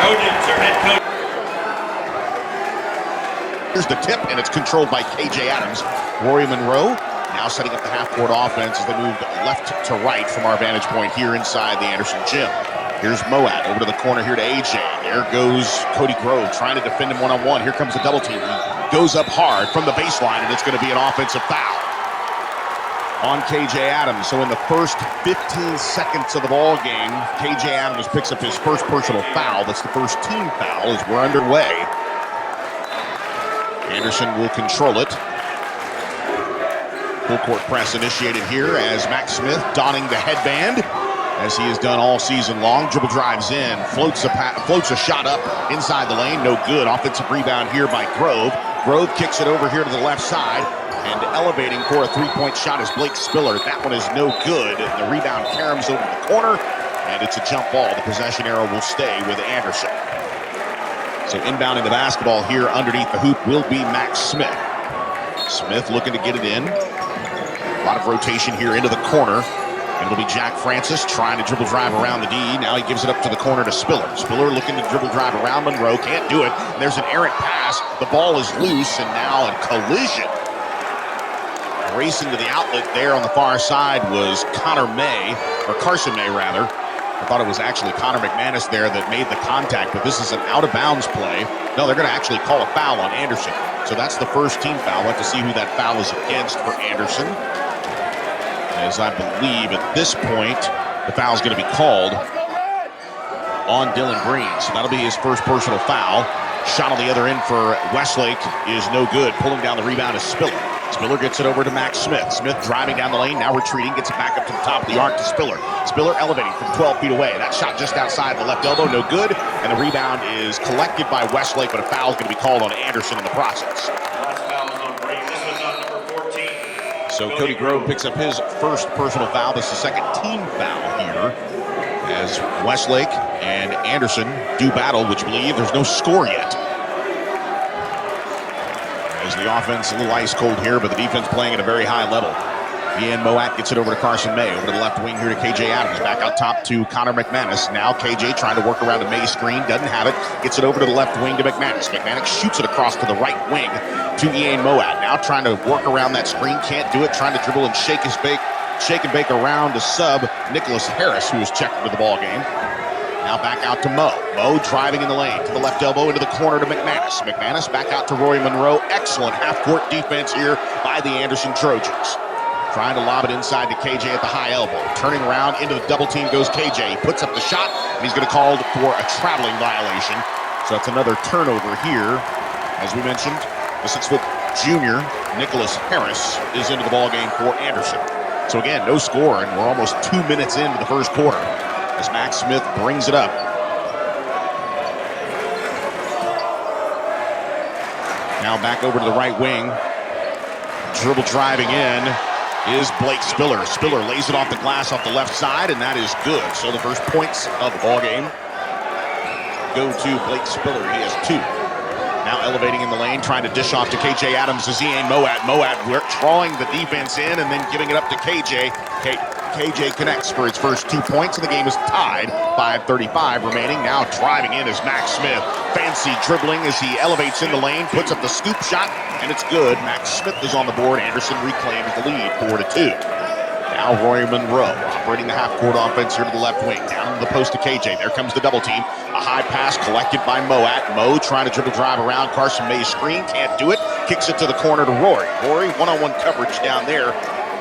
Trojans are head coach. Here's the tip, and it's controlled by KJ Adams. Rory Monroe now setting up the half-court offense as they move left to right from our vantage point here inside the Anderson gym. Here's Moat over to the corner here to AJ. There goes Cody Grove trying to defend him one-on-one. Here comes the double team. He goes up hard from the baseline, and it's going to be an offensive foul on KJ Adams. So in the first 15 seconds of the ball game, KJ Adams picks up his first personal foul. That's the first team foul as we're underway. Anderson will control it. Full court press initiated here as Max Smith donning the headband, as he has done all season long. Dribble drives in, floats a shot up inside the lane, no good. Offensive rebound here by Grove. Grove kicks it over here to the left side, and elevating for a three-point shot is Blake Spiller. That one is no good. The rebound caroms over the corner, and it's a jump ball. The possession arrow will stay with Anderson. So inbounding the basketball here underneath the hoop will be Max Smith. Smith looking to get it in. A lot of rotation here into the corner. And it'll be Jack Francis trying to dribble drive around the D. Now he gives it up to the corner to Spiller. Spiller looking to dribble drive around Monroe. Can't do it. And there's an errant pass. The ball is loose, and now a collision. Racing to the outlet there on the far side was Carson May rather. I thought it was actually Connor McManus there that made the contact, but this is an out-of-bounds play. No, they're going to actually call a foul on Anderson. So that's the first team foul. We'll have to see who that foul is against for Anderson. As I believe at this point, the foul is going to be called on Dylan Breen. So that'll be his first personal foul. Shot on the other end for Westlake is no good. Pulling down the rebound is Spiller. Spiller gets it over to Max Smith. Smith driving down the lane, now retreating, gets it back up to the top of the arc to Spiller. Spiller elevating from 12 feet away. That shot just outside the left elbow, no good. And the rebound is collected by Westlake, but a foul is going to be called on Anderson in the process. Last foul is on Breen. This was on number 14. So Cody Grove picks up his first personal foul. This is the second team foul here, as Westlake and Anderson do battle, which believe there's no score yet. As the offense a little ice cold here, but the defense playing at a very high level. Ian Moat gets it over to Carson May. Over to the left wing here to KJ Adams. Back out top to Connor McManus. Now KJ trying to work around a May screen. Doesn't have it. Gets it over to the left wing to McManus. McManus shoots it across to the right wing to Ian Moat. Now trying to work around that screen. Can't do it. Trying to dribble and shake and bake around to sub Nicholas Harris, who is checked into the ball game. Now back out to Mo. Mo driving in the lane to the left elbow into the corner to McManus. McManus back out to Rory Monroe. Excellent half-court defense here by the Anderson Trojans. Trying to lob it inside to KJ at the high elbow. Turning around into the double team goes KJ. He puts up the shot, and he's going to call for a traveling violation. So that's another turnover here. As we mentioned, the 6-foot junior, Nicholas Harris, is into the ball game for Anderson. So again, no score, and we're almost 2 minutes into the first quarter as Max Smith brings it up. Now back over to the right wing. Dribble driving in is Blake Spiller. Spiller lays it off the glass off the left side, and that is good. So the first points of the ball game go to Blake Spiller. He has 2. Now elevating in the lane, trying to dish off to KJ Adams as Ian Moat. Moat drawing the defense in and then giving it up to KJ. KJ connects for his first 2 points, and the game is tied. 5:35 remaining. Now driving in is Max Smith. Fancy dribbling as he elevates in the lane, puts up the scoop shot, and it's good. Max Smith is on the board. Anderson reclaims the lead, 4-2. Now Rory Monroe operating the half-court offense here to the left wing. Down to the post to KJ. There comes the double team. A high pass collected by Moat. Mo trying to dribble drive around Carson May's screen. Can't do it. Kicks it to the corner to Rory. Rory one-on-one coverage down there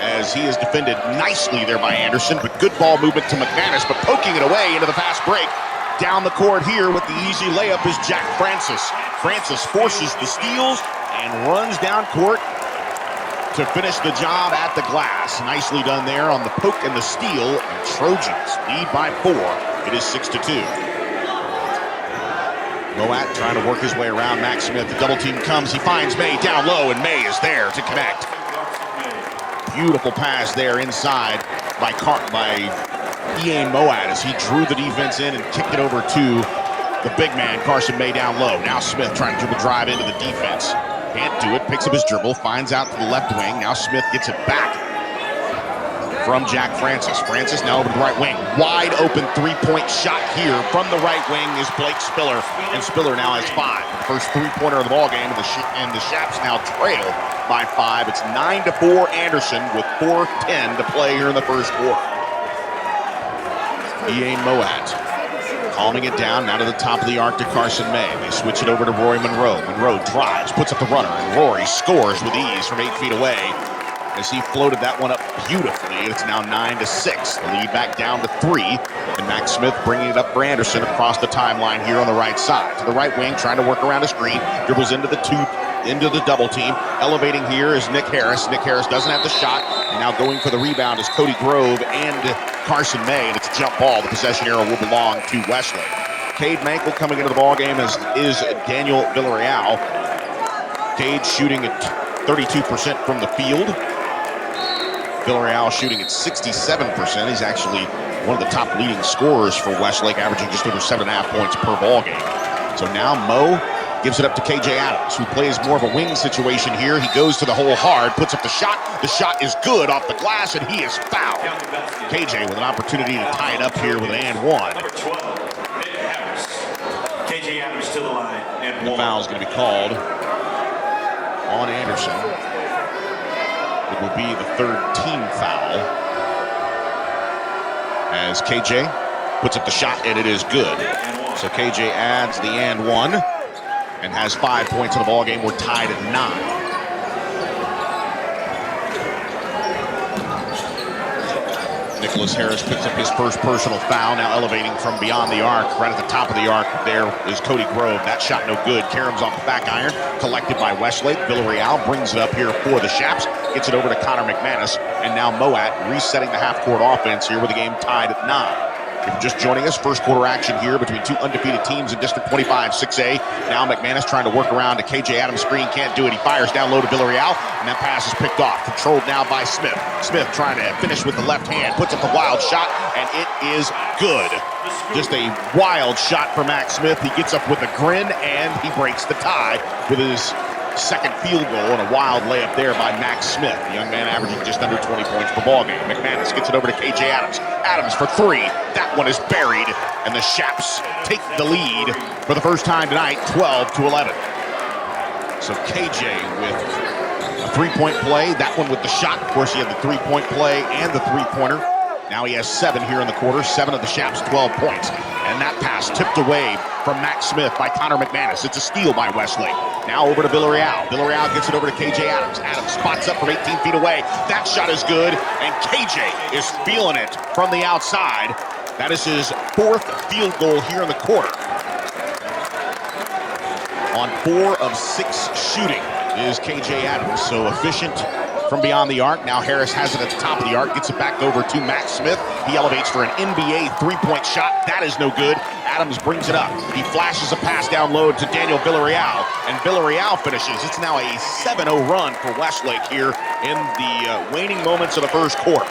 as he is defended nicely there by Anderson. But good ball movement to McManus, but poking it away into the fast break. Down the court here with the easy layup is Jack Francis. Francis forces the steals and runs down court to finish the job at the glass. Nicely done there on the poke and the steal. And Trojans lead by 4. It is 6-2. Moat trying to work his way around Max Smith. The double team comes. He finds May down low, and May is there to connect. Beautiful pass there inside by Ian Moat as he drew the defense in and kicked it over to the big man, Carson May, down low. Now Smith trying to dribble drive into the defense. Can't do it. Picks up his dribble. Finds out to the left wing. Now Smith gets it back. from Jack Francis. Francis now over to the right wing. Wide open three-point shot here from the right wing is Blake Spiller. And Spiller now has 5. The first three-pointer of the ball game, and the Shaps now trail by 5. It's 9-4 Anderson with 4:10 to play here in the first quarter. E.A. Moat calming it down, now to the top of the arc to Carson May. They switch it over to Rory Monroe. Monroe drives, puts up the runner, and Rory scores with ease from 8 feet away as he floated that one up beautifully. It's now 9-6. The lead back down to 3, and Max Smith bringing it up for Anderson across the timeline here on the right side. To the right wing, trying to work around a screen, dribbles into the double team. Elevating here is Nick Harris. Nick Harris doesn't have the shot, and now going for the rebound is Cody Grove and Carson May, and it's a jump ball. The possession arrow will belong to Westlake. Cade Mankel coming into the ball game as is Daniel Villarreal. Cade shooting at 32% from the field. Villarreal shooting at 67%. He's actually one of the top leading scorers for Westlake, averaging just over 7.5 points per ball game. So now Mo gives it up to KJ Adams, who plays more of a wing situation here. He goes to the hole hard, puts up the shot. The shot is good off the glass, and he is fouled. KJ with an opportunity to tie it up here with an and one. Number 12, KJ Adams to the line. And the foul is going to be called on Anderson. It will be the third team foul as KJ puts up the shot, and it is good. So KJ adds the and one and has 5 points in the ball game. We're tied at 9. Nicholas Harris picks up his first personal foul, now elevating from beyond the arc. Right at the top of the arc there is Cody Grove. That shot no good. Karam's off the back iron, collected by Westlake. Villarreal brings it up here for the Shaps, gets it over to Connor McManus, and now Moat resetting the half-court offense here with the game tied at 9. If you're just joining us, first quarter action here between two undefeated teams in District 25, 6A. Now McManus trying to work around to KJ Adams' screen, can't do it. He fires down low to Villarreal, and that pass is picked off. Controlled now by Smith. Smith trying to finish with the left hand, puts up the wild shot, and it is good. Just a wild shot for Max Smith. He gets up with a grin, and he breaks the tie with his second field goal and a wild layup there by Max Smith. The young man averaging just under 20 points per ball game. McManus gets it over to KJ Adams. Adams for 3. That one is buried, and the Shaps take the lead for the first time tonight, 12-11. So KJ with a three-point play. That one with the shot. Of course, he had the three-point play and the three-pointer. Now he has 7 here in the quarter. 7 of the Shaps, 12 points. And that pass tipped away from Max Smith by Connor McManus. It's a steal by Westlake. Now over to Villarreal. Villarreal gets it over to KJ Adams. Adams spots up from 18 feet away. That shot is good, and KJ is feeling it from the outside. That is his 4th field goal here in the quarter. On 4 of 6 shooting is KJ Adams, so efficient from beyond the arc. Now Harris has it at the top of the arc, gets it back over to Max Smith. He elevates for an NBA three-point shot. That is no good. Adams brings it up. He flashes a pass down low to Daniel Villarreal, and Villarreal finishes. It's now a 7-0 run for Westlake here in the waning moments of the first quarter.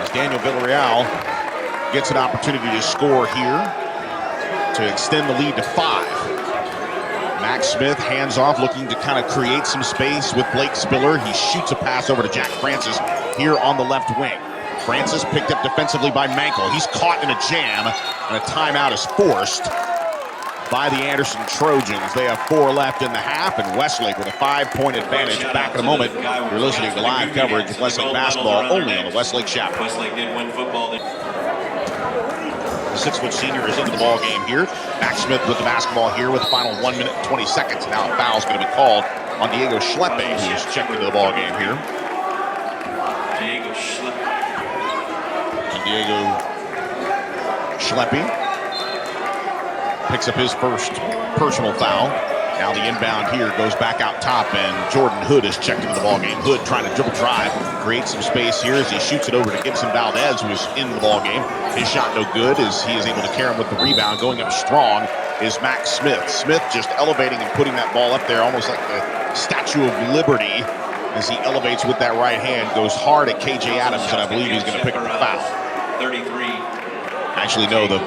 As Daniel Villarreal gets an opportunity to score here to extend the lead to 5. Max Smith hands off, looking to kind of create some space with Blake Spiller. He shoots a pass over to Jack Francis here on the left wing. Francis picked up defensively by Mankel. He's caught in a jam, and a timeout is forced by the Anderson Trojans. They have 4 left in the half, and Westlake with a 5-point advantage. Back in a moment. You're listening to live coverage of Westlake basketball only on the Westlake Shadow. Westlake did win football. The 6-foot senior is into the ball game here. Max Smith with the basketball here with the final 1 minute and 20 seconds. Now a foul is going to be called on Diego Schleppe, who's checked into the ball game here. Diego Schleppe. And Diego Schleppe picks up his first personal foul. Now the inbound here goes back out top, and Jordan Hood is checked into the ballgame. Hood trying to dribble drive, create some space here as he shoots it over to Gibson Valdez, who is in the ballgame. His shot no good as he is able to carry him with the rebound. Going up strong is Max Smith. Smith just elevating and putting that ball up there almost like the Statue of Liberty as he elevates with that right hand. Goes hard at KJ Adams, and I believe he's going to pick up the foul. 33. Actually, no, the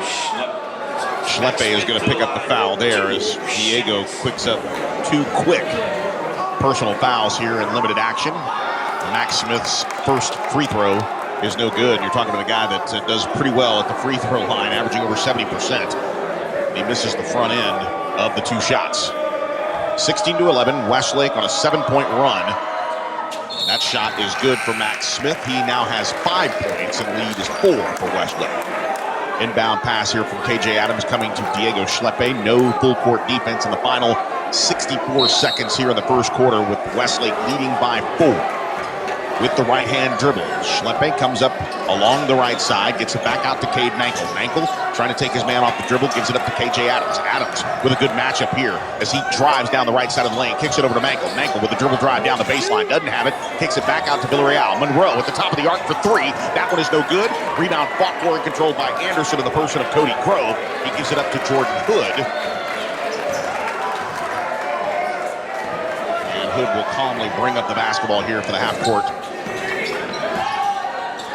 Schleppe is going to pick up the foul there as Diego picks up 2 quick personal fouls here in limited action. Max Smith's first free throw is no good. You're talking about a guy that does pretty well at the free throw line, averaging over 70%. He misses the front end of the two shots. 16-11, Westlake on a 7-point run. That shot is good for Max Smith. He now has 5 points, and lead is 4 for Westlake. Inbound pass here from KJ Adams coming to Diego Schleppe. No full court defense in the final 64 seconds here in the first quarter, with Westlake leading by 4. With the right-hand dribble, Schleppe comes up along the right side, gets it back out to Cade Nankel. Nankel trying to take his man off the dribble, gives it up to KJ Adams. Adams with a good matchup here as he drives down the right side of the lane, kicks it over to Nankel. Nankel with the dribble drive down the baseline, doesn't have it, kicks it back out to Villarreal. Monroe at the top of the arc for 3. That one is no good. Rebound fought for and controlled by Anderson in the person of Cody Grove. He gives it up to Jordan Hood. And Hood will calmly bring up the basketball here for the half court.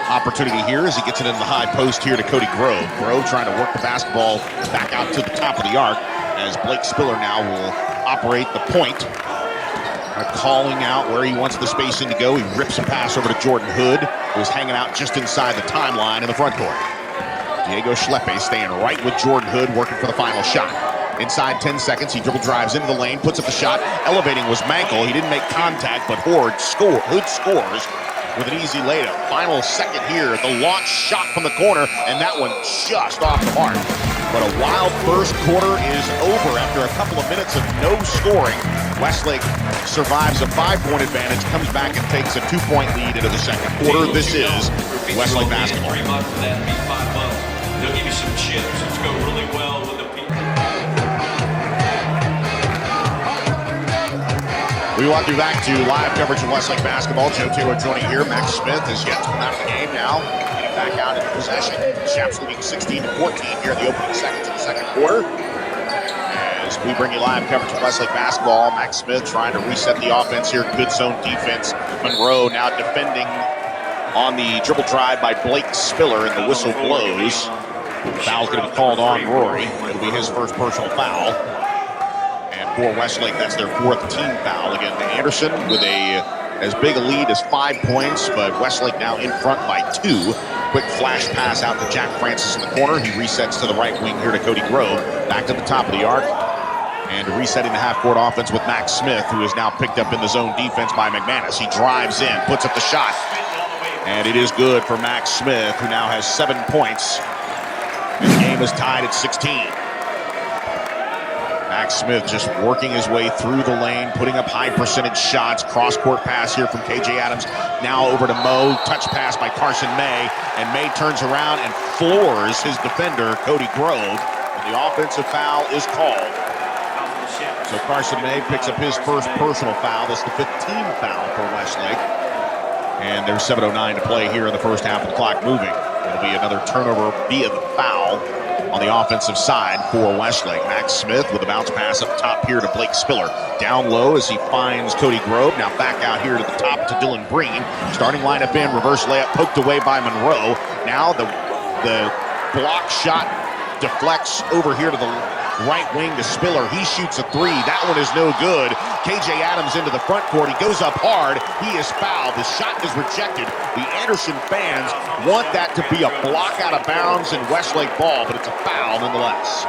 Opportunity here as he gets it in the high post here to Cody Grove. Grove trying to work the basketball back out to the top of the arc as Blake Spiller now will operate the point. Calling out where he wants the spacing to go. He rips a pass over to Jordan Hood, who's hanging out just inside the timeline in the front court. Diego Schleppe staying right with Jordan Hood, working for the final shot. Inside 10 seconds, he dribble drives into the lane, puts up the shot. Elevating was Mankel. He didn't make contact, but Hood scores with an easy layup. Final second here, the launch shot from the corner, and that one just off the mark. But a wild first quarter is over after a couple of minutes of no scoring. Westlake survives a 5-point advantage, comes back and takes a 2-point lead into the second quarter. This is Westlake basketball. They'll give you some chips. It's going really well with the people. We walk you back to live coverage of Westlake basketball. Joe Taylor joining here. Max Smith is yet to come out of the game now. Getting back out into possession. Chaps leading 16-14 here in the opening seconds of the second quarter. As we bring you live coverage of Westlake basketball, Max Smith trying to reset the offense here. Good zone defense. Monroe now defending on the dribble drive by Blake Spiller, and the whistle blows. Foul's going to be called on Rory. It'll be his first personal foul. And for Westlake, that's their 4th team foul. Again, Anderson with as big a lead as 5 points, but Westlake now in front by 2. Quick flash pass out to Jack Francis in the corner. He resets to the right wing here to Cody Grove. Back to the top of the arc. And resetting the half-court offense with Max Smith, who is now picked up in the zone defense by McManus. He drives in, puts up the shot. And it is good for Max Smith, who now has 7 points. And the game is tied at 16. Max Smith just working his way through the lane, putting up high percentage shots. Cross-court pass here from KJ Adams. Now over to Mo. Touch pass by Carson May. And May turns around and floors his defender, Cody Grove. And the offensive foul is called. So Carson May picks up his first personal foul. That's the 15th team foul for Westlake. And there's 7:09 to play here in the first half of the clock moving. It'll be another turnover via the foul on the offensive side for Westlake. Max Smith with a bounce pass up top here to Blake Spiller. Down low as he finds Cody Grove. Now back out here to the top to Dylan Breen. Starting lineup in, reverse layup poked away by Monroe. Now the block shot deflects over here to the right wing to Spiller. He shoots a 3. That one is no good. KJ Adams into the front court. He goes up hard. He is fouled. The shot is rejected. The Anderson fans want that to be a block out of bounds in Westlake ball, but it's a foul nonetheless.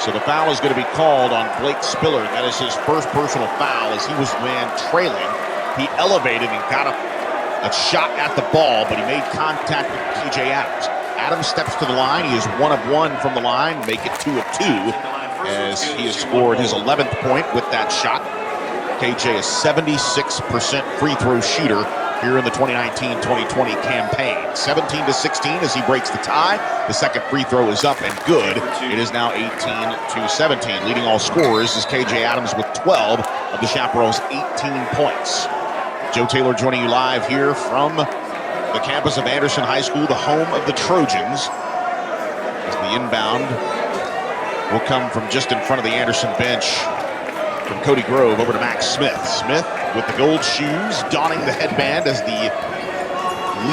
So the foul is going to be called on Blake Spiller. That is his first personal foul as he was man trailing. He elevated and got a shot at the ball, but he made contact with KJ Adams. Adams steps to the line. He is 1 of 1 from the line, make it 2 of 2 as he has scored his 11th point with that shot. KJ is 76% free throw shooter here in the 2019-2020 campaign. 17-16 as he breaks the tie. The second free throw is up and good. It is now 18-17. Leading all scorers is KJ Adams with 12 of the Chaparrals' 18 points. Joe Taylor joining you live here from the campus of Anderson High School, the home of the Trojans. As the inbound will come from just in front of the Anderson bench from Cody Grove over to Max Smith. Smith with the gold shoes, donning the headband as the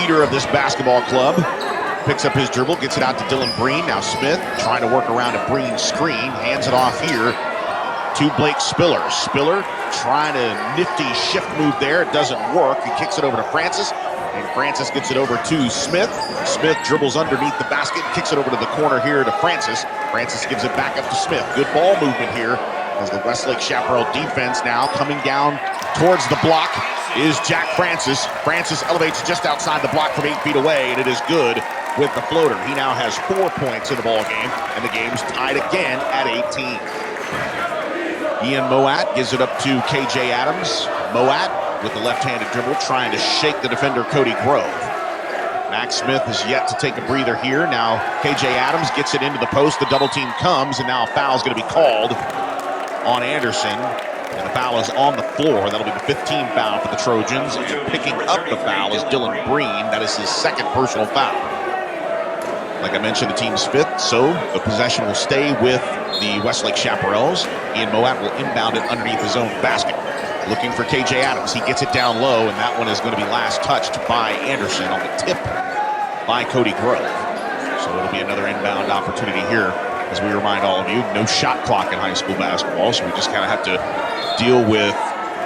leader of this basketball club. Picks up his dribble, gets it out to Dylan Breen. Now Smith trying to work around a Breen screen, hands it off here to Blake Spiller. Spiller trying to nifty shift move there. It doesn't work. He kicks it over to Francis, and Francis gets it over to Smith. Smith dribbles underneath the basket, kicks it over to the corner here to Francis. Francis gives it back up to Smith. Good ball movement here as the Westlake Chaparral defense now coming down towards the block is Jack Francis. Francis elevates just outside the block from 8 feet away, and it is good with the floater. He now has 4 points in the ball game, and the game's tied again at 18. Ian Moat gives it up to KJ Adams. Moat with the left-handed dribble, trying to shake the defender Cody Grove. Max Smith is yet to take a breather here. Now KJ Adams gets it into the post. The double team comes, and now a foul is going to be called on Anderson. And the foul is on the floor. That'll be the 15th foul for the Trojans. And picking up the foul is Dylan Breen. That is his second personal foul. Like I mentioned, the team's fifth, so the possession will stay with the Westlake Chaparrals. Ian Moat will inbound it underneath his own basket. Looking for KJ Adams. He gets it down low, and that one is going to be last touched by Anderson on the tip by Cody Grove. So it'll be another inbound opportunity here. As we remind all of you, no shot clock in high school basketball, so we just kind of have to deal with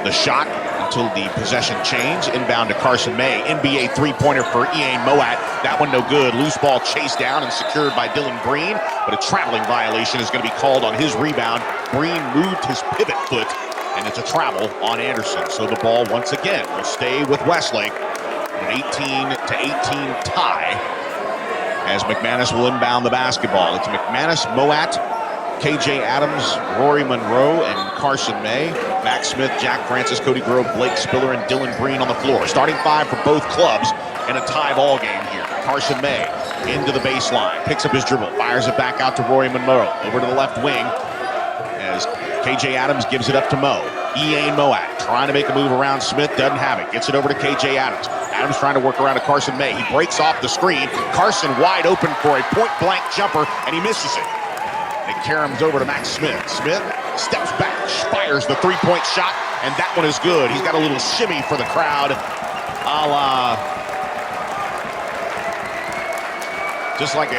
the shot until the possession change. Inbound to Carson May. NBA three-pointer for Ian Moat. That one no good. Loose ball chased down and secured by Dylan Breen, but a traveling violation is going to be called on his rebound. Breen moved his pivot foot, and it's a travel on Anderson. So the ball once again will stay with Westlake. An 18-18 tie as McManus will inbound the basketball. It's McManus, Moat, KJ Adams, Rory Monroe, and Carson May. Max Smith, Jack Francis, Cody Grove, Blake Spiller, and Dylan Breen on the floor. Starting five for both clubs in a tie ball game here. Carson May into the baseline, picks up his dribble, fires it back out to Rory Monroe. Over to the left wing as KJ Adams gives it up to Mo. Ian Moat trying to make a move around Smith, doesn't have it. Gets it over to KJ Adams. Adams trying to work around to Carson May. He breaks off the screen. Carson wide open for a point-blank jumper, and he misses it. It caroms over to Max Smith. Smith steps back, fires the three-point shot, and that one is good. He's got a little shimmy for the crowd, a la just like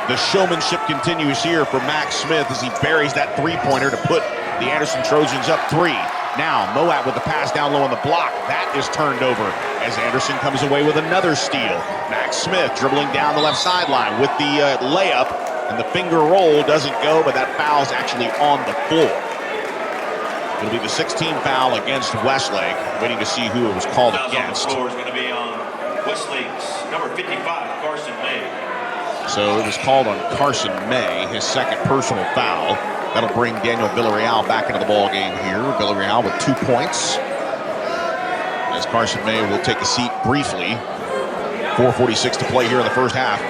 the showmanship continues here for Max Smith as he buries that three-pointer to put the Anderson Trojans up 3. Now Moat with the pass down low on the block. That is turned over as Anderson comes away with another steal. Max Smith dribbling down the left sideline with the layup, and the finger roll doesn't go, but that foul's actually on the floor. It'll be the 16th foul against Westlake. Waiting to see who it was called against. The floor is going to be on Westlake's number 55, Carson May. So it was called on Carson May, his second personal foul. That'll bring Daniel Villarreal back into the ball game here. Villarreal with 2 points. As Carson May will take a seat briefly. 4:46 to play here in the first half.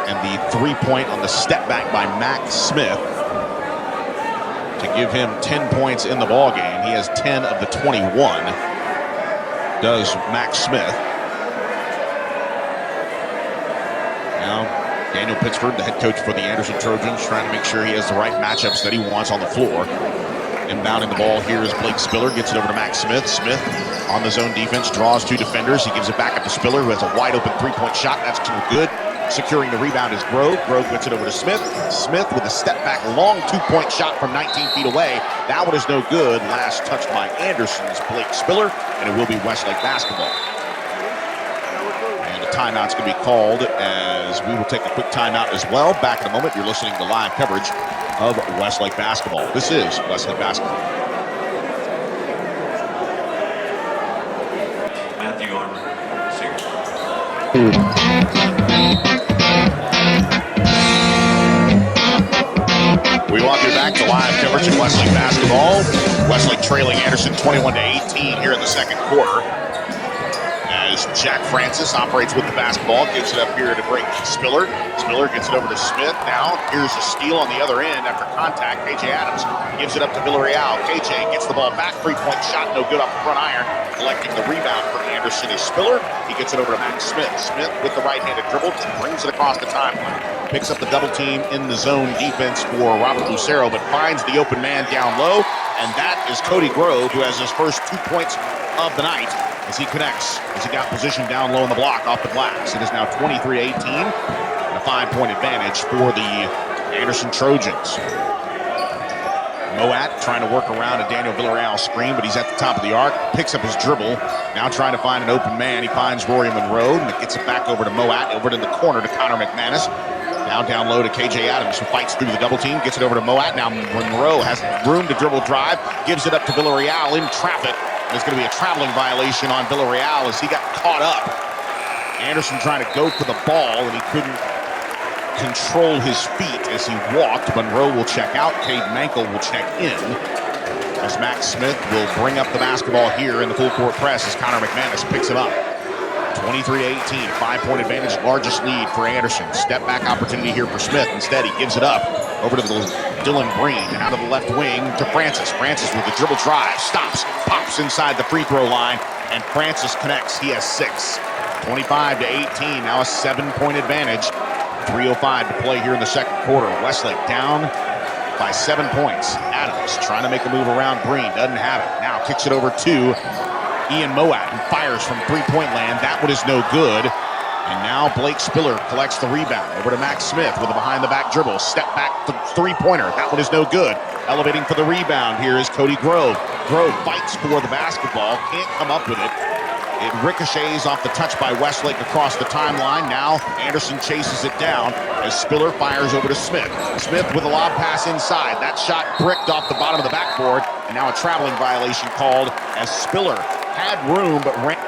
And the 3-point on the step back by Max Smith to give him 10 points in the ball game. He has 10 of the 21. Does Max Smith. Now Daniel Pittsford, the head coach for the Anderson Trojans, trying to make sure he has the right matchups that he wants on the floor. Inbounding the ball here is Blake Spiller, gets it over to Max Smith. Smith on the zone defense, draws 2 defenders. He gives it back up to Spiller, who has a wide open three-point shot. That's too good. Securing the rebound is Grove. Grove gets it over to Smith. Smith with a step back, long 2-point shot from 19 feet away. That one is no good. Last touched by Anderson's Blake Spiller, and it will be Westlake basketball. And a timeout's going to be called as we will take a quick timeout as well. Back in a moment, you're listening to live coverage of Westlake basketball. This is Westlake basketball. Matthew Armour, We welcome you back to live coverage of Westlake basketball. Westlake trailing Anderson 21-18 here in the second quarter. As Jack Francis operates with the basketball, gives it up here to break Spiller. Spiller gets it over to Smith. Now here's a steal on the other end after contact. KJ Adams gives it up to Villarreal. KJ gets the ball back. 3-point shot, no good off the front iron. Collecting the rebound from Anderson is Spiller. He gets it over to Max Smith. Smith with the right-handed dribble brings it across the timeline. Picks up the double team in the zone defense for Robert Lucero, but finds the open man down low. And that is Cody Grove, who has his first 2 points of the night as he connects, as he got positioned down low in the block off the glass. It is now 23-18 and a 5-point advantage for the Anderson Trojans. Moat trying to work around a Daniel Villarreal screen, but he's at the top of the arc, picks up his dribble, now trying to find an open man. He finds Rory Monroe, and gets it back over to Moat, over to the corner to Connor McManus. Now down low to KJ Adams, who fights through the double team, gets it over to Moat. Now Monroe has room to dribble drive, gives it up to Villarreal in traffic. There's going to be a traveling violation on Villarreal as he got caught up. Anderson trying to go for the ball, and he couldn't control his feet as he walked. Monroe will check out. Cade Mankel will check in. As Max Smith will bring up the basketball here in the full court press as Connor McManus picks him up. 23-18, 5-point advantage, largest lead for Anderson. Step back opportunity here for Smith. Instead, he gives it up over to Dylan Breen, out of the left wing to Francis. Francis with the dribble drive, stops, pops inside the free throw line, and Francis connects. He has 6. 25-18, now a 7-point advantage. 3:05 to play here in the second quarter. Westlake down by 7 points. Adams trying to make a move around Breen, doesn't have it. Now kicks it over to Ian Moat, who fires from three-point land. That one is no good. And now Blake Spiller collects the rebound. Over to Max Smith with a behind-the-back dribble. Step back three-pointer. That one is no good. Elevating for the rebound here is Cody Grove. Grove fights for the basketball, can't come up with it. It ricochets off the touch by Westlake across the timeline. Now Anderson chases it down as Spiller fires over to Smith. Smith with a lob pass inside. That shot bricked off the bottom of the backboard, and now a traveling violation called as Spiller had room but ran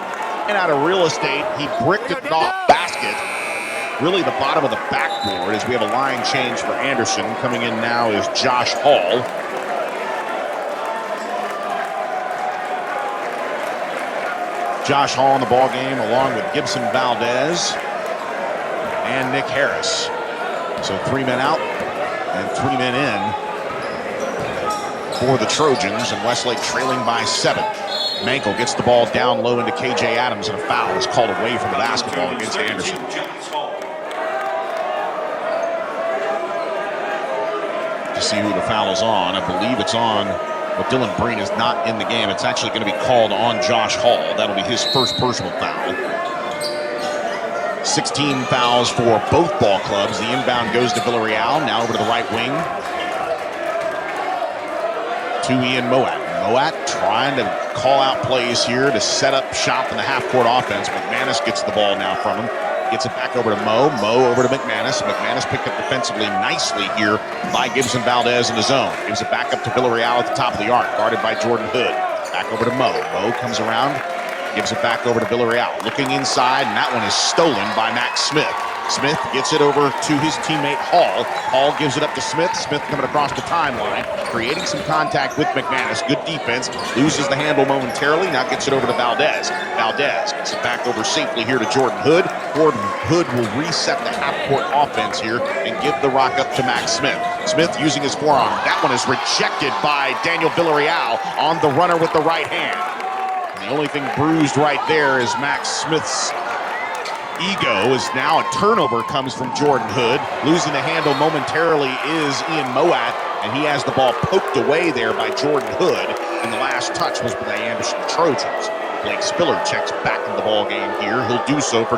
out of real estate. He bricked it off basket. Really the bottom of the backboard as we have a line change for Anderson. Coming in now is Josh Hall. Josh Hall in the ball game along with Gibson Valdez and Nick Harris. So 3 men out and 3 men in for the Trojans, and Westlake trailing by 7. Mankel gets the ball down low into KJ Adams, and a foul is called away from the basketball against Anderson. To see who the foul is on, I believe it's on. But Dylan Breen is not in the game. It's actually going to be called on Josh Hall. That'll be his first personal foul. 16 fouls for both ball clubs. The inbound goes to Villarreal. Now over to the right wing to Ian Moat. Moat trying to call out plays here to set up shop in the half-court offense. McManus gets the ball now from him. Gets it back over to Mo. Mo over to McManus. McManus picked up defensively nicely here by Gibson Valdez in the zone. Gives it back up to Villarreal at the top of the arc, guarded by Jordan Hood. Back over to Mo. Mo comes around, gives it back over to Villarreal. Looking inside, and that one is stolen by Max Smith. Smith gets it over to his teammate Hall. Hall gives it up to Smith. Smith coming across the timeline, creating some contact with McManus. Good defense. Loses the handle momentarily. Now gets it over to Valdez. Valdez gets it back over safely here to Jordan Hood. Jordan Hood will reset the half-court offense here and give the rock up to Max Smith. Smith using his forearm. That one is rejected by Daniel Villarreal on the runner with the right hand. And the only thing bruised right there is Max Smith's ego, as now a turnover comes from Jordan Hood. Losing the handle momentarily is Ian Moat, and he has the ball poked away there by Jordan Hood, and the last touch was by the Anderson Trojans. Blake Spiller checks back in the ball game here. He'll do so for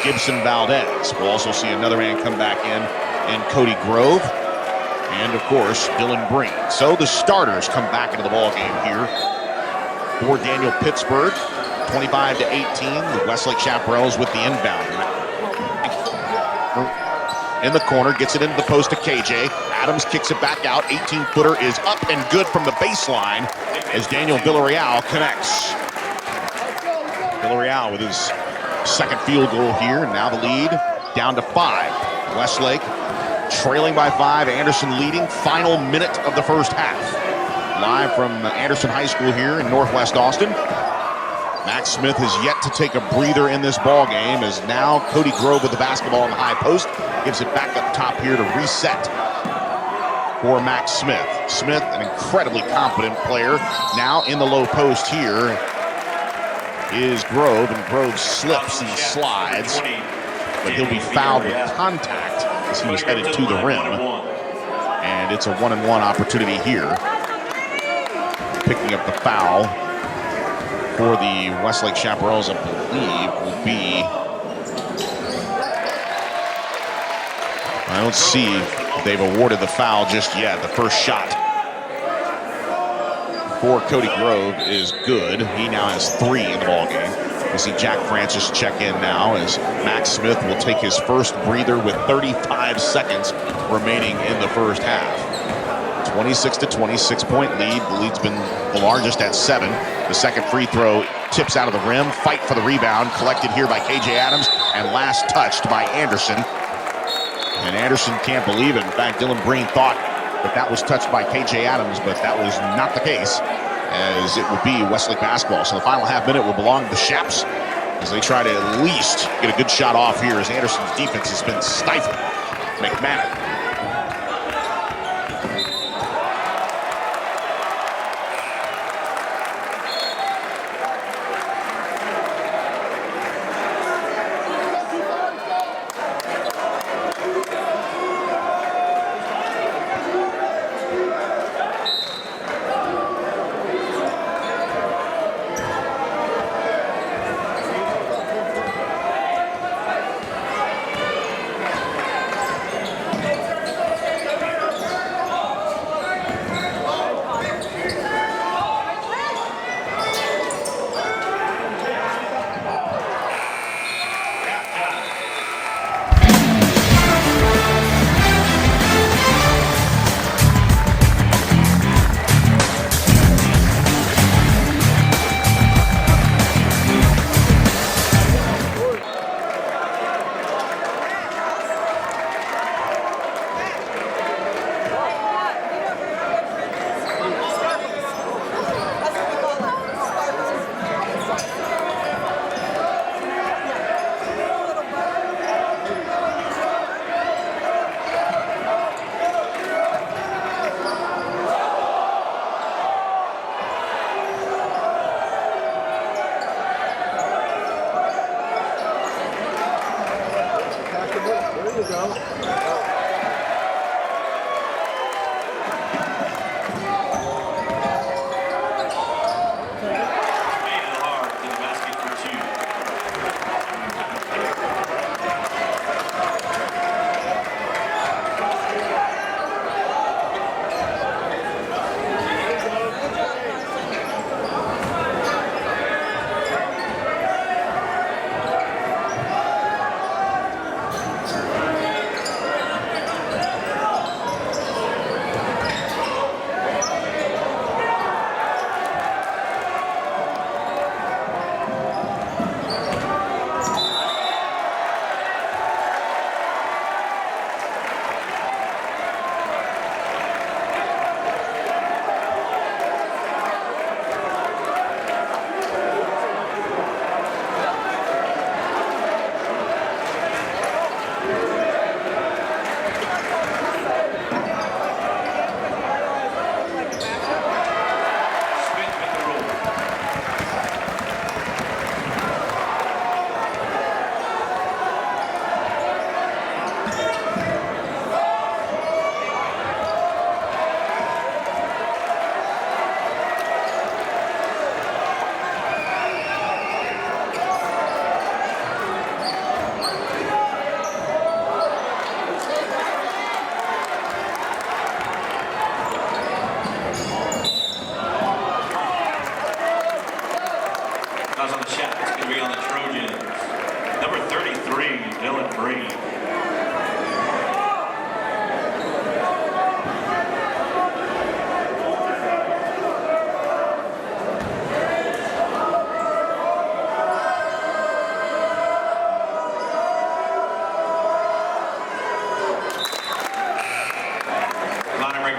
Gibson Valdez. We'll also see another man come back in, and Cody Grove, and of course Dylan Breen. So the starters come back into the ball game here for Daniel Pittsburgh. 25-18, the Westlake Chaparrals with the inbound. In the corner, gets it into the post to KJ. Adams kicks it back out. 18-footer is up and good from the baseline as Daniel Villarreal connects. Villarreal with his second field goal here, and now the lead down to 5. Westlake trailing by 5, Anderson leading. Final minute of the first half. Live from Anderson High School here in Northwest Austin. Max Smith has yet to take a breather in this ball game, as now Cody Grove with the basketball on the high post. Gives it back up top here to reset for Max Smith. Smith, an incredibly competent player. Now in the low post here is Grove, and Grove slips and slides, but he'll be fouled with contact as he was headed to the rim. And it's a 1-and-1 opportunity here. Picking up the foul for the Westlake Chaparrals, I believe, will be... I don't see if they've awarded the foul just yet. The first shot for Cody Grove is good. He now has 3 in the ballgame. We see Jack Francis check in now as Max Smith will take his first breather with 35 seconds remaining in the first half. 26 point lead. The lead's been the largest at 7. The second free throw tips out of the rim. Fight for the rebound. Collected here by KJ Adams and last touched by Anderson. And Anderson can't believe it. In fact, Dylan Breen thought that was touched by KJ Adams, but that was not the case, as it would be Westlake basketball. So the final half minute will belong to the Shaps as they try to at least get a good shot off here, as Anderson's defense has been stifled. McMahon.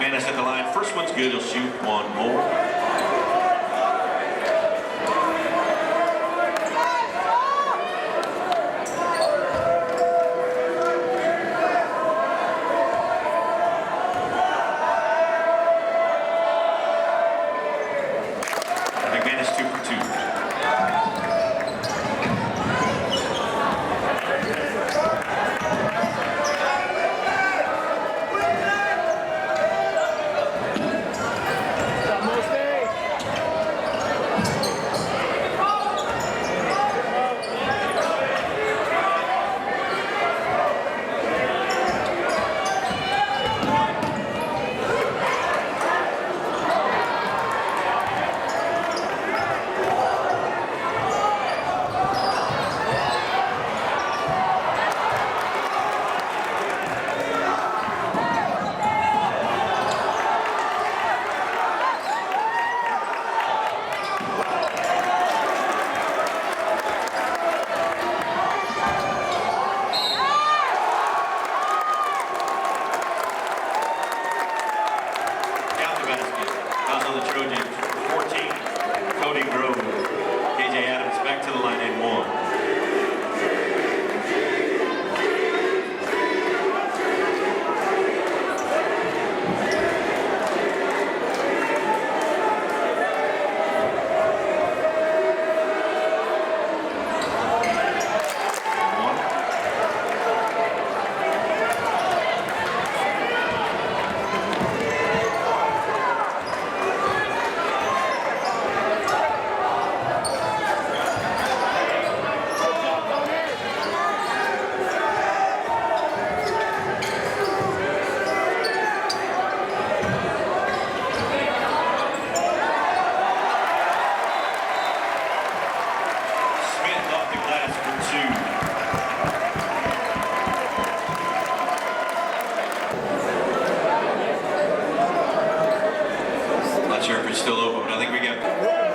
McManus at the line. First one's good. He'll shoot one more. McManus 2 for 2. Almost there. Referee's still open, but I think we got.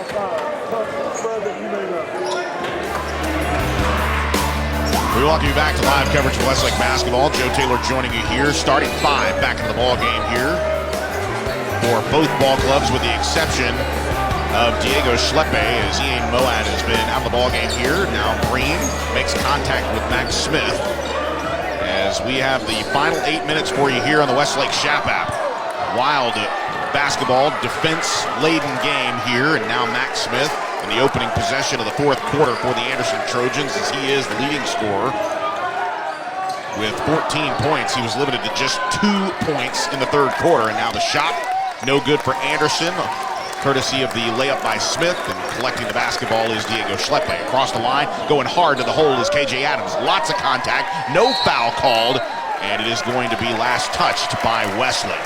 We welcome you back to live coverage of Westlake basketball. Joe Taylor joining you here, starting five back into the ball game here for both ball clubs, with the exception of Diego Schleppe, as Ian Moad has been out of the ball game here. Now Breen makes contact with Max Smith, as we have the final 8 minutes for you here on the Westlake Shap app. Wild basketball, defense-laden game here, and now Max Smith in the opening possession of the fourth quarter for the Anderson Trojans, as he is the leading scorer with 14 points. He was limited to just 2 points in the third quarter, and now the shot, no good for Anderson, courtesy of the layup by Smith, and collecting the basketball is Diego Schleppe. Across the line, going hard to the hole is KJ Adams. Lots of contact, no foul called, and it is going to be last touched by Westlake.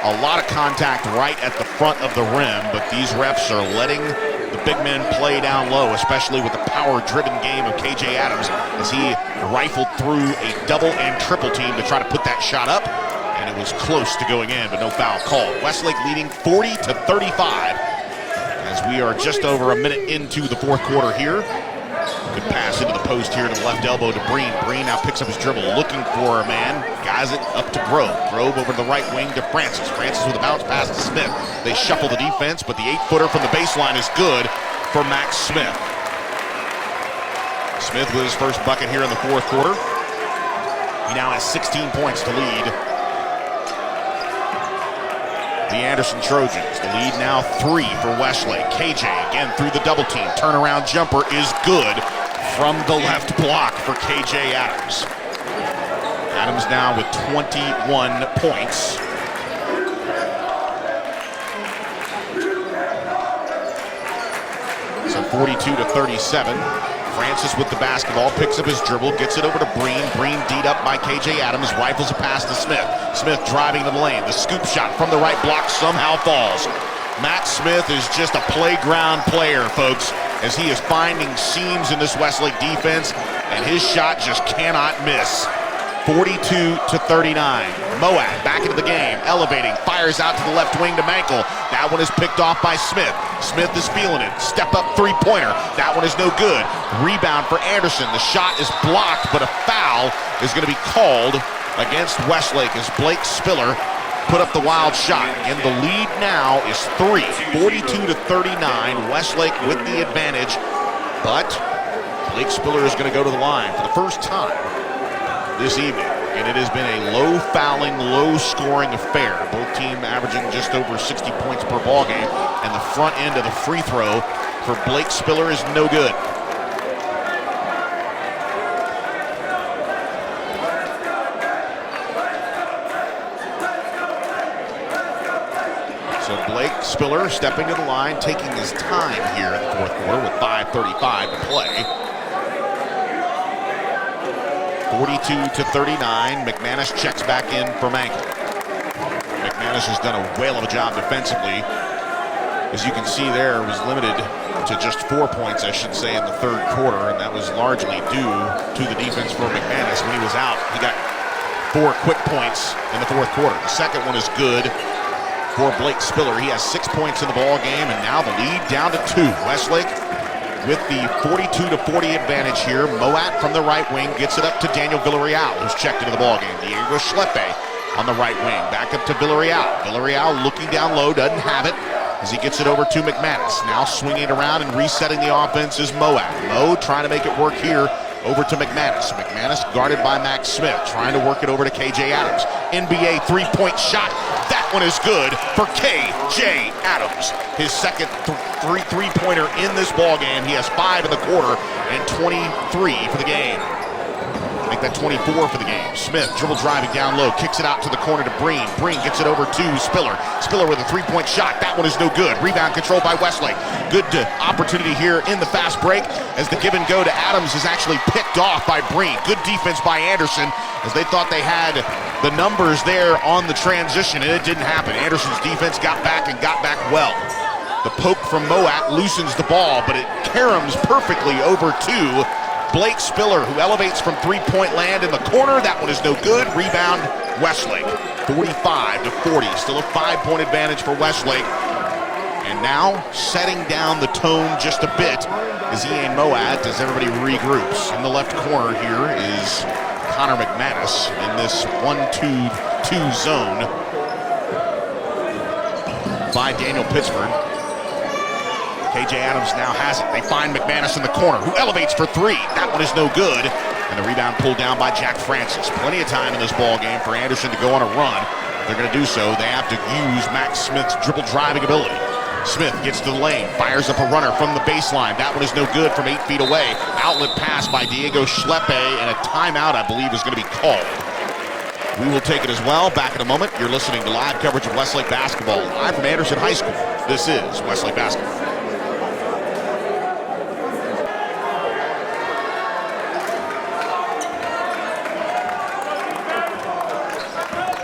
A lot of contact right at the front of the rim, but these refs are letting the big men play down low, especially with the power-driven game of KJ Adams, as he rifled through a double and triple team to try to put that shot up, and it was close to going in, but no foul called. Westlake leading 40-35, as we are just over a minute into the fourth quarter here. Good pass into the post here to the left elbow to Breen. Breen now picks up his dribble, looking for a man, guys it up to Grove. Grove over to the right wing to Francis. Francis with a bounce pass to Smith. They shuffle the defense, but the 8-footer from the baseline is good for Max Smith. Smith with his first bucket here in the fourth quarter. He now has 16 points to lead the Anderson Trojans. The lead now 3 for Westlake. KJ again through the double team. Turnaround jumper is good from the left block for KJ Adams. Adams now with 21 points. So 42-37. Francis with the basketball, picks up his dribble, gets it over to Breen. Breen D'd up by KJ Adams, rifles a pass to Smith. Smith driving to the lane. The scoop shot from the right block somehow falls. Matt Smith is just a playground player, folks, as he is finding seams in this Westlake defense, and his shot just cannot miss. 42-39. Moad back into the game, elevating, fires out to the left wing to Mankel. That one is picked off by Smith. Smith is feeling it. Step up three-pointer. That one is no good. Rebound for Anderson. The shot is blocked, but a foul is going to be called against Westlake as Blake Spiller put up the wild shot. And the lead now is 3, 42-39. Westlake with the advantage, but Blake Spiller is going to go to the line for the first time this evening, and it has been a low-fouling, low-scoring affair. Both teams averaging just over 60 points per ball game, and the front end of the free throw for Blake Spiller is no good. So Blake Spiller stepping to the line, taking his time here in the fourth quarter with 5:35 to play. 42-39, McManus checks back in for Mankel. McManus has done a whale of a job defensively. As you can see there, was limited to just 4 points, I should say, in the third quarter, and that was largely due to the defense for McManus. When he was out, he got 4 quick points in the fourth quarter. The second one is good for Blake Spiller. He has 6 points in the ball game, and now the lead down to 2. Westlake with the 42-40 advantage here. Moat from the right wing gets it up to Daniel Villarreal, who's checked into the ballgame. Diego Schleppe on the right wing, back up to Villarreal. Villarreal looking down low, doesn't have it as he gets it over to McManus. Now swinging it around and resetting the offense is Moat. Mo trying to make it work here over to McManus. McManus guarded by Max Smith, trying to work it over to KJ Adams. NBA three-point shot. That one is good for KJ Adams. His second three-pointer in this ball game. He has 5 in the quarter and 23 for the game. Make that 24 for the game. Smith dribble driving down low, kicks it out to the corner to Breen. Breen gets it over to Spiller. Spiller with a three-point shot. That one is no good. Rebound controlled by Westlake. Good opportunity here in the fast break as the give and go to Adams is actually picked off by Breen. Good defense by Anderson as they thought they had the numbers there on the transition, and it didn't happen. Anderson's defense got back and got back well. The poke from Moat loosens the ball, but it caroms perfectly over to Blake Spiller, who elevates from three-point land in the corner. That one is no good. Rebound, Westlake. 45-40. Still a 5-point advantage for Westlake. And now setting down the tone just a bit is Ian Moat as everybody regroups. In the left corner here is Connor McManus in this 1-2-2 zone by Daniel Pittsburgh. KJ Adams now has it. They find McManus in the corner, who elevates for three. That one is no good. And the rebound pulled down by Jack Francis. Plenty of time in this ball game for Anderson to go on a run. If they're going to do so, they have to use Max Smith's dribble driving ability. Smith gets to the lane, fires up a runner from the baseline. That one is no good from 8 feet away. Outlet pass by Diego Schleppe, and a timeout, I believe, is going to be called. We will take it as well. Back in a moment. You're listening to live coverage of Westlake basketball live from Anderson High School. This is Westlake basketball.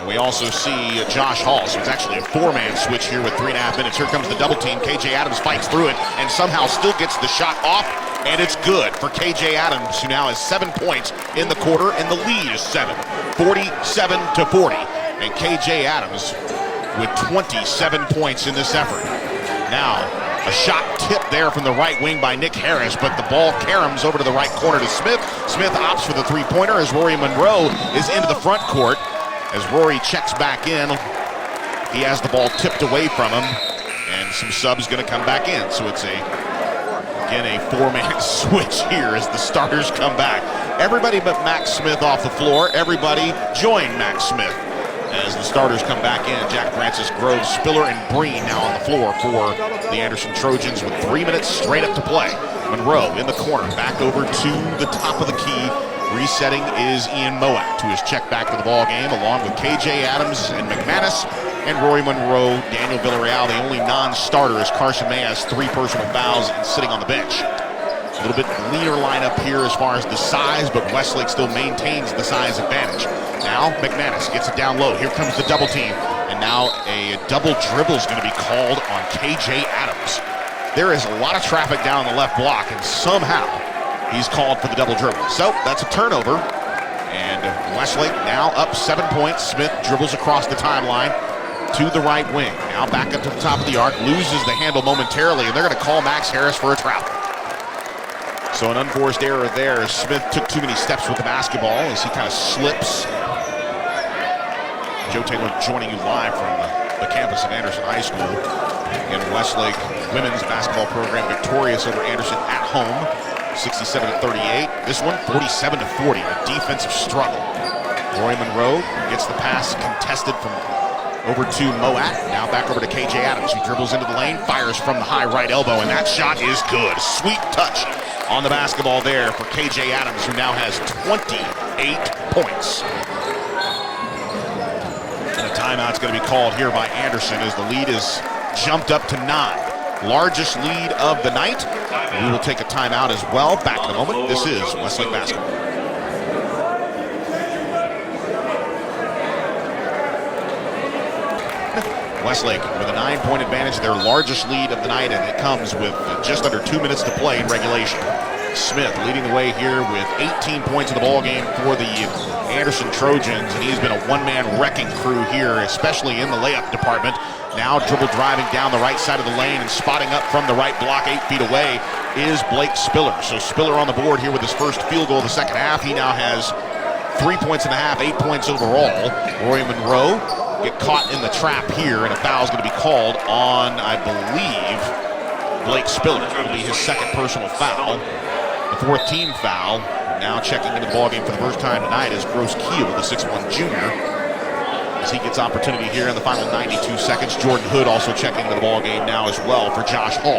We also see Josh Hall, so it's actually a four-man switch here with 3.5 minutes. Here comes the double team. KJ Adams fights through it and somehow still gets the shot off, and it's good for KJ Adams, who now has 7 points in the quarter, and the lead is 7, 47-40. And KJ Adams with 27 points in this effort. Now, a shot tip there from the right wing by Nick Harris, but the ball caroms over to the right corner to Smith. Smith opts for the three-pointer as Rory Monroe is into the front court. As Rory checks back in, he has the ball tipped away from him, and some subs going to come back in. So it's again a four-man switch here as the starters come back. Everybody but Max Smith off the floor. Everybody join Max Smith as the starters come back in. Jack Francis, Groves, Spiller, and Breen now on the floor for the Anderson Trojans with 3 minutes straight up to play. Monroe in the corner, back over to the top of the key. Resetting is Ian Moat, who has checked back to the ball game, along with KJ Adams and McManus, and Rory Monroe. Daniel Villarreal, the only non-starter, as Carson May has 3 personal fouls and sitting on the bench. A little bit leaner lineup here as far as the size, but Westlake still maintains the size advantage. Now McManus gets it down low. Here comes the double team, and now a double dribble is going to be called on KJ Adams. There is a lot of traffic down the left block, and somehow he's called for the double dribble. So that's a turnover. And Westlake now up 7 points. Smith dribbles across the timeline to the right wing. Now back up to the top of the arc. Loses the handle momentarily, and they're going to call Max Harris for a travel. So an unforced error there as Smith took too many steps with the basketball as he kind of slips. Joe Taylor joining you live from the campus of Anderson High School. Again, Westlake women's basketball program victorious over Anderson at home. 67-38. This one, 47-40. A defensive struggle. Roy Monroe gets the pass contested from over to Moat. Now back over to KJ Adams, who dribbles into the lane, fires from the high right elbow, and that shot is good. Sweet touch on the basketball there for KJ Adams, who now has 28 points. And a timeout's going to be called here by Anderson as the lead is jumped up to 9. Largest lead of the night. We will take a timeout as well. Back in a moment. This is Westlake basketball. Westlake with a 9-point advantage, their largest lead of the night, and it comes with just under 2 minutes to play in regulation. Smith leading the way here with 18 points in the ball game for the Anderson Trojans, and he's been a one-man wrecking crew here, especially in the layup department. Now dribble driving down the right side of the lane and spotting up from the right block 8 feet away is Blake Spiller. So Spiller on the board here with his first field goal of the second half. He now has 3 points and a half, 8 points overall. Rory Monroe get caught in the trap here, and a foul is going to be called on, I believe, Blake Spiller. It'll be his second personal foul, the 4th team foul. Now checking into the ballgame for the first time tonight is Gross Keel, the 6'1 junior. As he gets opportunity here in the final 92 seconds. Jordan Hood also checking into the ballgame now as well for Josh Hall.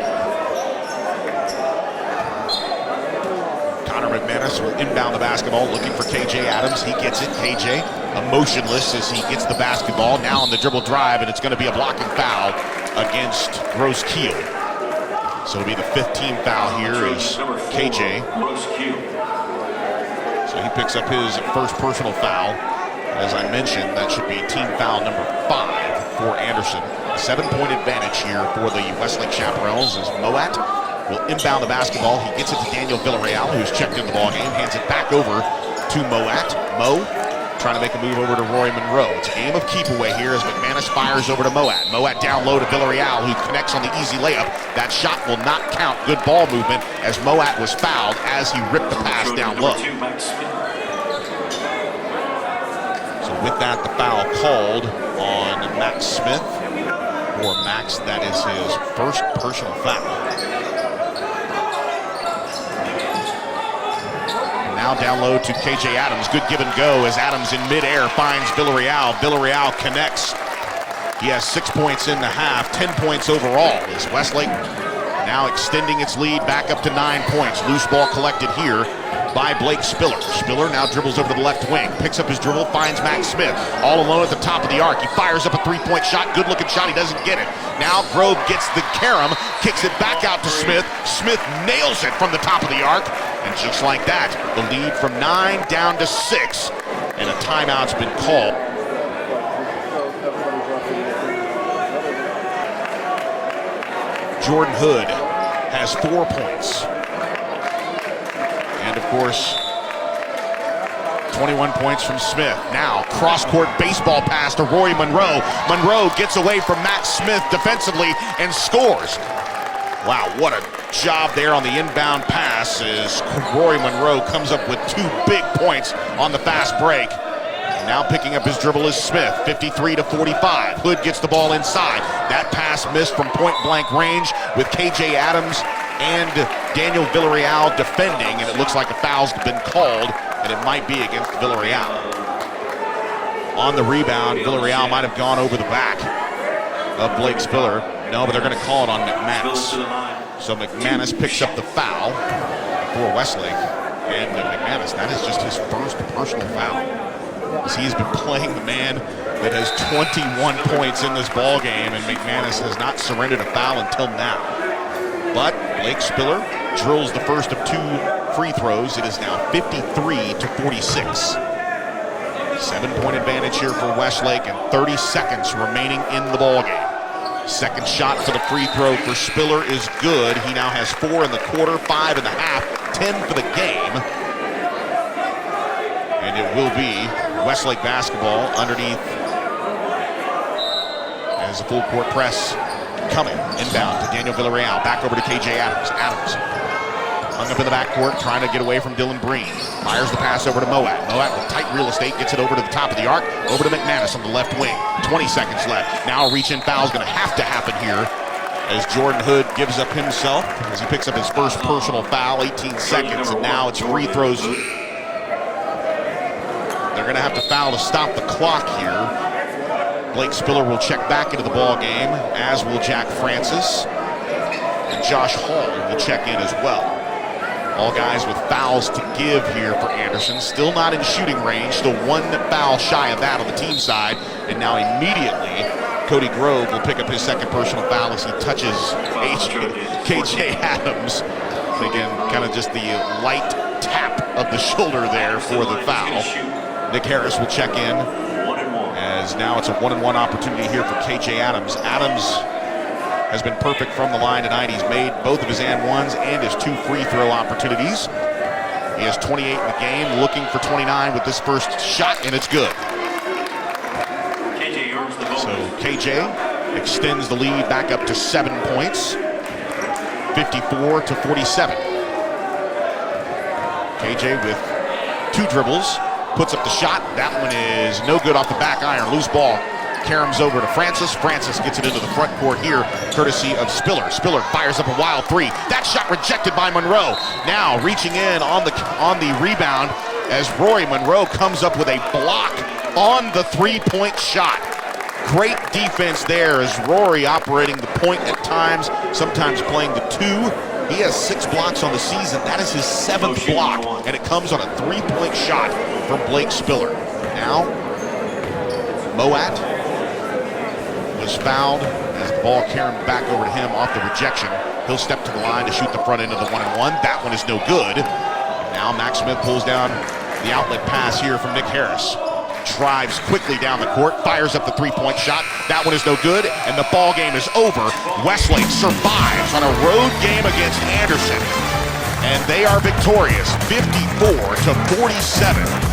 Connor McManus will inbound the basketball, looking for KJ Adams. He gets it. KJ emotionless as he gets the basketball. Now on the dribble drive, and it's going to be a blocking foul against Gross Keel. So it'll be the 5th team foul here is KJ. So he picks up his first personal foul. As I mentioned, that should be team foul number 5 for Anderson. A 7-point advantage here for the Westlake Chaparrals as Moat will inbound the basketball. He gets it to Daniel Villarreal, who's checked in the ballgame, hands it back over to Moat. Mo trying to make a move over to Roy Monroe. It's a game of keep away here as McManus fires over to Moat. Moat down low to Villarreal, who connects on the easy layup. That shot will not count. Good ball movement as Moat was fouled as he ripped the pass down low. So with that, the foul called on Max Smith. For Max, that is his first personal foul. Now down low to KJ Adams. Good give and go as Adams in midair finds Villarreal. Villarreal connects. He has 6 points in the half, 10 points overall. As Westlake now extending its lead back up to 9 points. Loose ball collected here by Blake Spiller. Spiller now dribbles over to the left wing, picks up his dribble, finds Max Smith all alone at the top of the arc. He fires up a three-point shot, good-looking shot, he doesn't get it. Now Grove gets the carom, kicks it back out to Smith. Smith nails it from the top of the arc, and just like that, the lead from 9 down to 6, and a timeout's been called. Jordan Hood has 4 points. And of course, 21 points from Smith. Now, cross-court baseball pass to Roy Monroe. Monroe gets away from Max Smith defensively and scores. Wow, what a job there on the inbound pass as Roy Monroe comes up with 2 big points on the fast break. And now picking up his dribble is Smith, 53-45. Hood gets the ball inside. That pass missed from point-blank range with KJ Adams and Daniel Villarreal defending, and it looks like a foul's been called, and it might be against Villarreal. On the rebound, Villarreal might have gone over the back of Blake Spiller. No, but they're going to call it on McManus. So McManus picks up the foul for Westlake, and McManus, that is just his first personal foul, as he's been playing the man that has 21 points in this ball game, and McManus has not surrendered a foul until now. But Blake Spiller drills the first of 2 free throws. It is now 53-46. 7-point advantage here for Westlake, and 30 seconds remaining in the ballgame. Second shot for the free throw for Spiller is good. He now has 4 in the quarter, 5 in the half, 10 for the game. And it will be Westlake basketball underneath as a full court press coming inbound to Daniel Villarreal. Back over to KJ Adams. Adams hung up in the backcourt, trying to get away from Dylan Breen. Fires the pass over to Moat. Moat with tight real estate gets it over to the top of the arc. Over to McManus on the left wing. 20 seconds left. Now a reach-in foul is going to have to happen here as Jordan Hood gives up himself as he picks up his first personal foul. 18 seconds, and now it's free throws. They're going to have to foul to stop the clock here. Blake Spiller will check back into the ball game, as will Jack Francis. And Josh Hall will check in as well. All guys with fouls to give here for Anderson. Still not in shooting range, still 1 foul shy of that on the team side. And now immediately, Cody Grove will pick up his second personal foul as he touches KJ Adams. Again, kind of just the light tap of the shoulder there for the foul. Nick Harris will check in, as now it's a 1-on-1 opportunity here for KJ Adams. Adams has been perfect from the line tonight. He's made both of his and-ones and his 2 free throw opportunities. He has 28 in the game, looking for 29 with this first shot, and it's good. So KJ extends the lead back up to 7 points, 54-47. KJ with 2 dribbles, puts up the shot. That one is no good off the back iron. Loose ball. Caroms over to Francis. Francis gets it into the front court here, courtesy of Spiller. Spiller fires up a wild 3. That shot rejected by Monroe. Now reaching in on the rebound as Roy Monroe comes up with a block on the 3-point shot. Great defense there as Rory operating the point at times, sometimes playing the 2. He has 6 blocks on the season. That is his 7th block, and it comes on a 3-point shot from Blake Spiller. Now, Moat was fouled as the ball carried back over to him off the rejection. He'll step to the line to shoot the front end of the 1-and-1. That one is no good. Now Max Smith pulls down the outlet pass here from Nick Harris. Drives quickly down the court, fires up the 3-point shot. That one is no good, and the ball game is over. Westlake survives on a road game against Anderson, and they are victorious, 54-47.